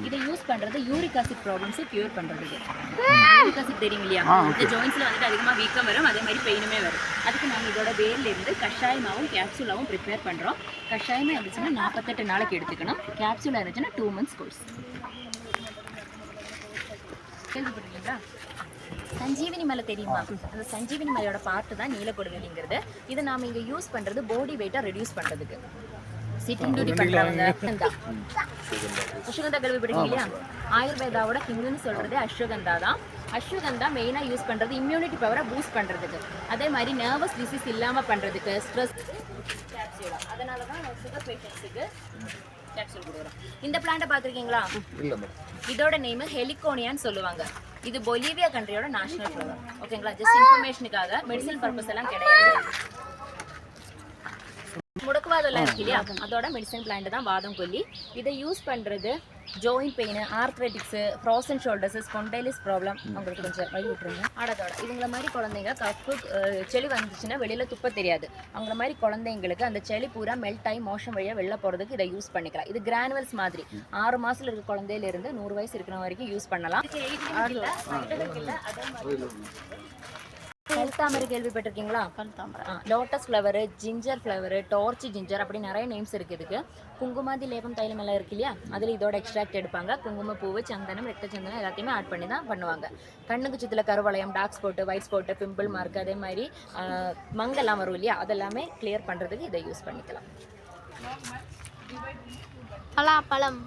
இதை யூஸ் பண்றது uric acid problems cure பண்றதுக்கு. யூரிக் ஆசிட் தெரியும் இல்லையா? இந்த ஜாயின்ஸ்ல வந்துட்டு அதிகமா வீக்கம் வரும், அதே மாதிரி பெயினுமே வரும். அதுக்கு நம்ம இதோட வேர்ல இருந்து கஷாயமாவும் கேப்சூலாவும் ப்ரிப்பேர் பண்றோம். கஷாயமா இருந்துச்சுன்னா 48 நாளைக்கு எடுத்துக்கணும். கேப்சூலா இருந்துச்சுன்னா 2 months கோர்ஸ். கேள்விப்பட்டிருக்கீங்களா? சஞ்சீவினி மலை தெரியுமா? அந்த சஞ்சீவினி மலையோட பார்ட்டு தான் நீலக்கொடுவேலிங்கிறது. இதை நாம இங்க யூஸ் பண்றது பாடி வெயிட்டை ரெடியூஸ் பண்றதுக்கு. சிட்டிங் டியூட்டி பண்றவங்க அஸ்வகந்தா கேள்விப்பட்டிருக்கீங்க இல்லையா? ஆயுர்வேதாவோட கிங்குன்னு சொல்றது அஸ்வகந்தா தான். அஸ்வகந்தா மெயினா யூஸ் பண்றது இம்யூனிட்டி பவரை பூஸ்ட் பண்றதுக்கு, அதே மாதிரி நர்வஸ் டிசீஸ் இல்லாம பண்றதுக்கு, ஸ்ட்ரெஸ் கேப்சூலா. அதனால தான் சுகர் பேஷண்ட்ஸுக்கு கேப்சூல் கொடுக்குறோம். இந்த பிளான்ட்டை பார்த்துருக்கீங்களா? இதோட நேம் ஹெலிகோனியான்னு சொல்லுவாங்க. இது பொலிவியா கண்ட்ரியோட நேஷனல் ஃப்ளவர். ஓகேங்களா? ஜஸ்ட் இன்ஃபர்மேஷனுக்காக, மெடிசனல் பர்பஸ் எல்லாம் கிடையாது. முடக்குவாதம் எல்லாம் இருக்கு இல்லையா? அதோட மெடிசன் பிளான்ட் தான் வாதம் கொல்லி. இதை யூஸ் பண்றது joint pain, arthritics, frozen shoulders, spondylitis problem. அவங்களுக்கு கொஞ்சம் வழி விட்டுருங்க. ஆடத்தோட இவங்கள மாதிரி குழந்தைங்க கப்பு செளி வந்துச்சுன்னா வெளியில துப்ப தெரியாது. அவங்கள மாதிரி குழந்தைங்களுக்கு அந்த செளி பூரா மெல்ட் ஆகி மோஷன் வழியா வெளில போறதுக்கு இதை யூஸ் பண்ணிக்கலாம். இது கிரானுவல்ஸ் மாதிரி 6 மாசத்துல இருக்க குழந்தையில இருந்து 100 வயசு இருக்கிற வரைக்கும் யூஸ் பண்ணலாம். கல்தாமரை கேள்விப்பட்டிருக்கீங்களா? கல்தாமரை, lotus flower, ginger flower, torch ginger, அப்படி நிறைய நேம்ஸ் இருக்கு இதுக்கு. குங்குமாதி லேபம் தைலம் எல்லாம் இருக்கு இல்லையா? அதில் இதோட எக்ஸ்ட்ராக்ட் எடுப்பாங்க. குங்குமப்பூவு, சந்தனம், ரத்த சந்தனம் எல்லாத்தையுமே ஆட் பண்ணி தான் பண்ணுவாங்க. கண்ணுக்கு சுத்துல கருவளையம், dark spot, white spot, pimple mark, அதே மாதிரி மங்கெல்லாம் வரும் இல்லையா? அதெல்லாமே கிளியர் பண்ணுறதுக்கு இதை யூஸ் பண்ணிக்கலாம். பலாப்பழம்.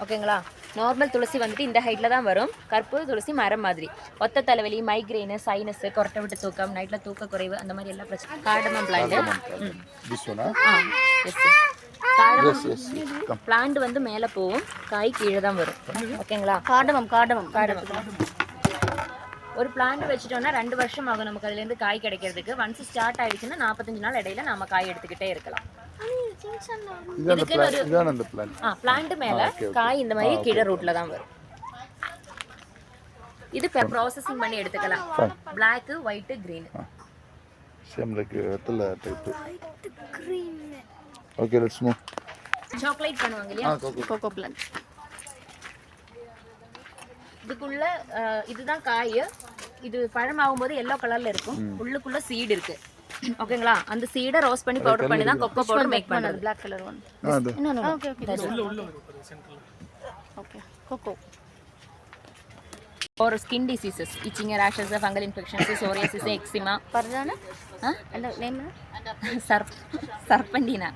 ஓகேங்களா? நார்மல் துளசி வந்துட்டு இந்த ஹைட்ல தான் வரும். கற்பூர துளசி மரம் மாதிரி. ஒத்த தலைவலி, மைக்ரேனு, சைனஸ், கொரட்டை விட்டு தூக்கம், நைட்ல தூக்க குறைவு, அந்த மாதிரி எல்லா பிரச்சனை. Cardamom plant. பிளான்ட் வந்து மேலே போகும், காய் கீழே தான் வரும். ஓகேங்களா? கார்டமம். ஒரு பிளான்ட் வச்சுட்டோம்னா 2 வருஷம் ஆகும் நமக்கு அதுலேருந்து காய் கிடைக்கிறதுக்கு. ஒன்ஸ் ஸ்டார்ட் ஆயிடுச்சுன்னா 45 நாள் இடையில நம்ம காய் எடுத்துக்கிட்டே இருக்கலாம். பிளான்ட் மேல காய் இந்த மாதிரி கீழே ரூட்ல தான் வரும். இது ப்ராசஸிங் பண்ணி எடுத்துக்கலாம். Black, white, green. Same like வெத்தல type. Okay, let's move. Chocolate பண்ணுவாங்க இல்லையா? Cocoa plant. இதுக்குள்ள இதுதான் காய். இது பழமாகும் போது எல்லோ கலர்ல இருக்கும். உள்ளுக்குள்ள சீடு இருக்கு. ஓகேங்களா? அந்த சீடை ரோஸ்ட் பண்ணி பவுடர் பண்ணி தான் கொக்கோ பவுடர் மேக் பண்றது. Black color one. Okay. Coco. For skin diseases, itching, rashes, fungal infections, psoriasis, eczema. Pardana? Huh? And name? Serpentina.